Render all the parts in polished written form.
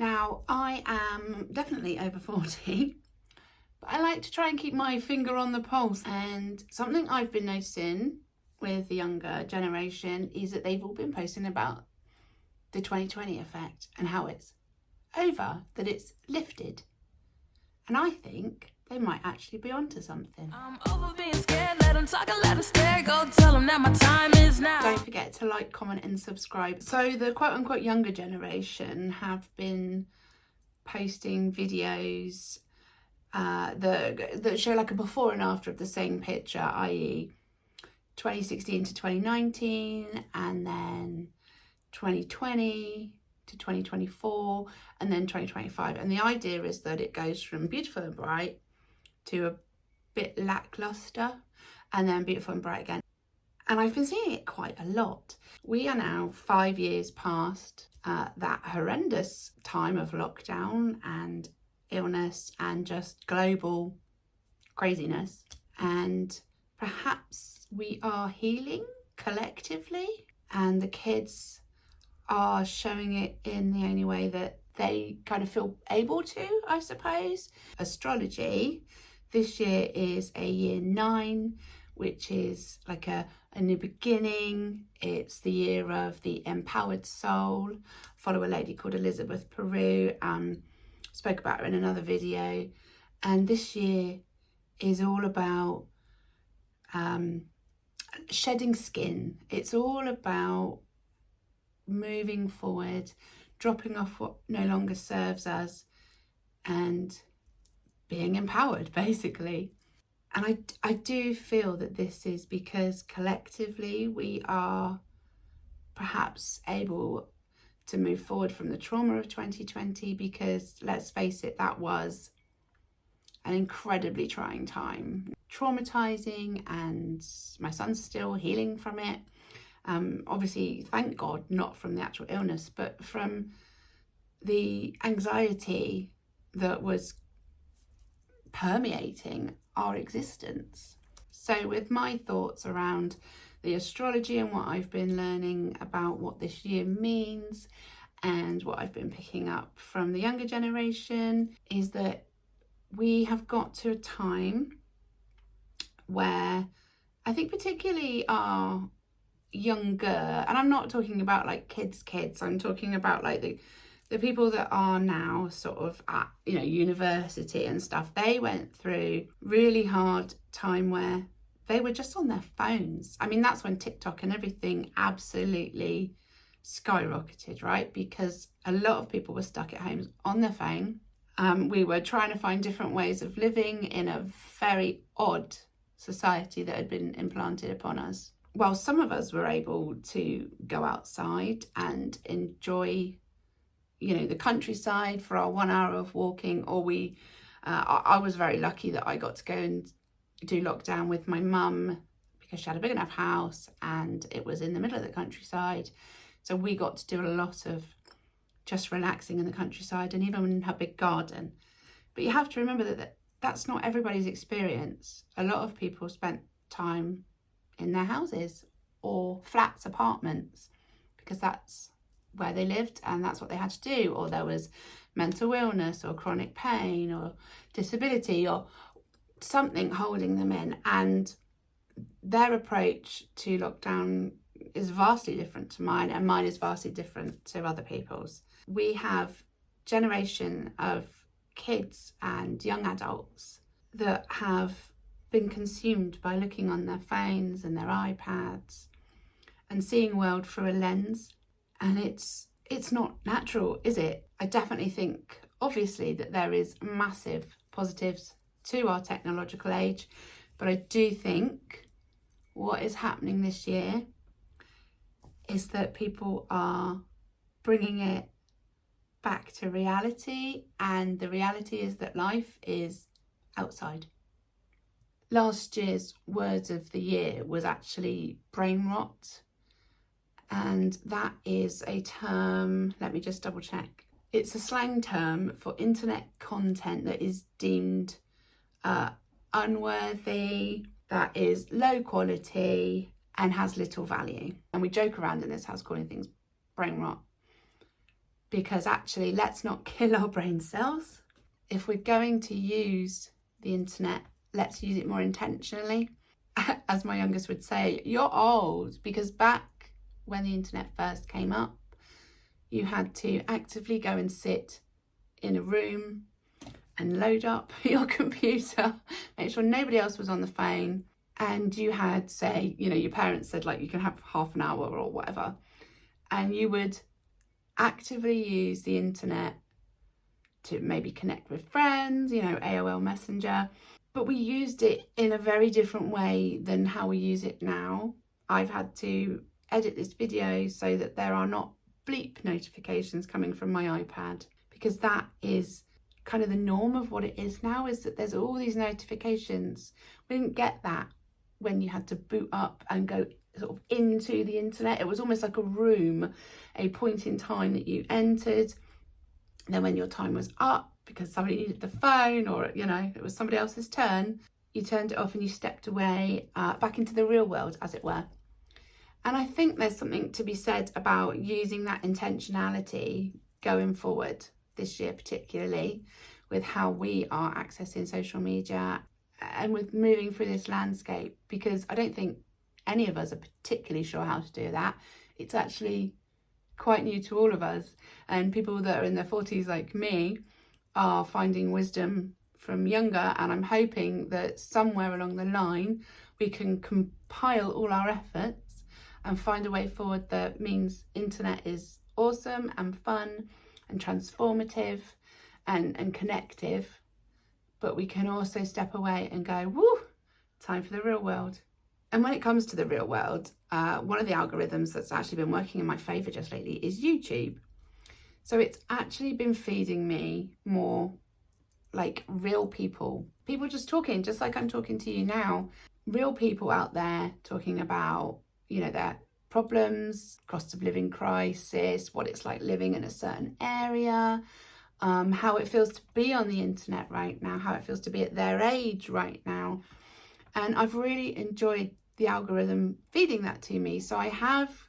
Now, I am definitely over 40, but I like to try and keep my finger on the pulse. And something I've been noticing with the younger generation is that they've all been posting about the 2020 effect and how it's over, that it's lifted. And I think they might actually be onto something. I'm over being scared, let them talk and let them stare. Go tell them that my time is now. Don't forget to like, comment and subscribe. So the quote unquote younger generation have been posting videos that show like a before and after of the same picture, i.e. 2016 to 2019, and then 2020 to 2024, and then 2025. And the idea is that it goes from beautiful and bright to a bit lackluster, and then beautiful and bright again. And I've been seeing it quite a lot. We are now 5 years past that horrendous time of lockdown and illness and just global craziness. And perhaps we are healing collectively, and the kids are showing it in the only way that they kind of feel able to, I suppose. Astrology this year is a year 9, which is like a new beginning. It's the year of the empowered soul. Follow a lady called Elizabeth Peru, spoke about her in another video. And this year is all about shedding skin. It's all about moving forward, dropping off what no longer serves us, and being empowered, basically. And I do feel that this is because collectively we are perhaps able to move forward from the trauma of 2020, because let's face it, that was an incredibly trying time, traumatizing, and my son's still healing from it. Obviously, thank God, not from the actual illness, but from the anxiety that was permeating our existence. So with my thoughts around the astrology and what I've been learning about what this year means, and what I've been picking up from the younger generation, is that we have got to a time where I think particularly our younger, and I'm not talking about like kids, I'm talking about like the people that are now sort of at, university and stuff. They went through really hard time where they were just on their phones. I mean, that's when TikTok and everything absolutely skyrocketed, right? Because a lot of people were stuck at home on their phone. We were trying to find different ways of living in a very odd society that had been implanted upon us. While some of us were able to go outside and enjoy the countryside for our 1 hour of walking, or I was very lucky that I got to go and do lockdown with my mum because she had a big enough house and it was in the middle of the countryside. So we got to do a lot of just relaxing in the countryside, and even in her big garden. But you have to remember that that's not everybody's experience. A lot of people spent time in their houses or flats, apartments, because that's where they lived and that's what they had to do, or there was mental illness or chronic pain or disability or something holding them in, and their approach to lockdown is vastly different to mine, and mine is vastly different to other people's. We have generation of kids and young adults that have been consumed by looking on their phones and their iPads and seeing world through a lens. And it's not natural, is it? I definitely think, obviously, that there is massive positives to our technological age, but I do think what is happening this year is that people are bringing it back to reality, and the reality is that life is outside. Last year's words of the year was actually brain rot. And that is a term, let me just double check. It's a slang term for internet content that is deemed unworthy, that is low quality and has little value. And we joke around in this house calling things brain rot. because actually, let's not kill our brain cells. If we're going to use the internet, let's use it more intentionally. As my youngest would say, you're old, because back when the internet first came up, you had to actively go and sit in a room and load up your computer, make sure nobody else was on the phone, and you had, say, your parents said, like, you can have half an hour or whatever, and you would actively use the internet to maybe connect with friends, AOL Messenger. But we used it in a very different way than how we use it now. I've had to edit this video so that there are not bleep notifications coming from my iPad, because that is kind of the norm of what it is now, is that there's all these notifications. We didn't get that when you had to boot up and go sort of into the internet. It was almost like a room, a point in time that you entered. And then when your time was up, because somebody needed the phone, or it was somebody else's turn, you turned it off and you stepped away back into the real world, as it were. And I think there's something to be said about using that intentionality going forward this year, particularly with how we are accessing social media and with moving through this landscape, because I don't think any of us are particularly sure how to do that. It's actually quite new to all of us, and people that are in their 40s like me are finding wisdom from younger, and I'm hoping that somewhere along the line we can compile all our efforts and find a way forward that means internet is awesome and fun and transformative and connective, but we can also step away and go, woo, time for the real world. And when it comes to the real world, one of the algorithms that's actually been working in my favour just lately is YouTube. So it's actually been feeding me more like real people just talking, just like I'm talking to you now. Real people out there talking about, their problems, cost of living crisis, what it's like living in a certain area, how it feels to be on the internet right now, how it feels to be at their age right now. And I've really enjoyed the algorithm feeding that to me. So I have,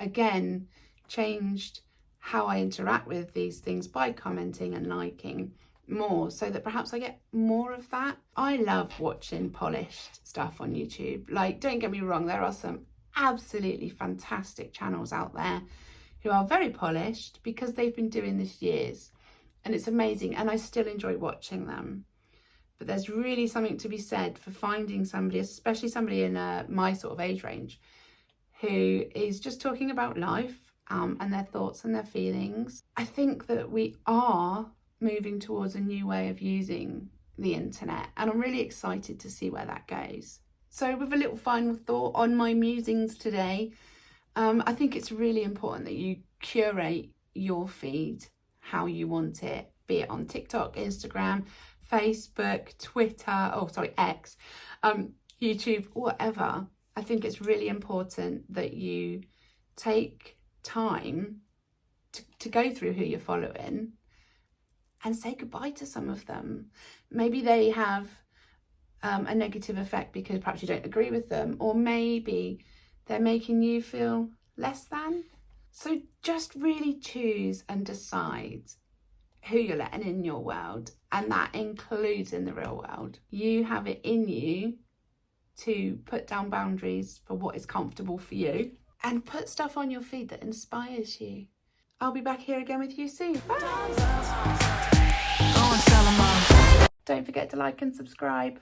again, changed how I interact with these things by commenting and liking more, so that perhaps I get more of that. I love watching polished stuff on YouTube. Like, don't get me wrong, there are some absolutely fantastic channels out there who are very polished because they've been doing this years, and it's amazing, and I still enjoy watching them. But there's really something to be said for finding somebody, especially somebody in my sort of age range, who is just talking about life and their thoughts and their feelings. I think that we are moving towards a new way of using the internet, and I'm really excited to see where that goes. So with a little final thought on my musings today, I think it's really important that you curate your feed how you want it, be it on TikTok, Instagram, Facebook, Twitter, X, YouTube, whatever. I think it's really important that you take time to go through who you're following and say goodbye to some of them. Maybe they have a negative effect because perhaps you don't agree with them, or maybe they're making you feel less than. So just really choose and decide who you're letting in your world, and that includes in the real world. You have it in you to put down boundaries for what is comfortable for you, and put stuff on your feed that inspires you. I'll be back here again with you soon. Bye. Don't forget to like and subscribe.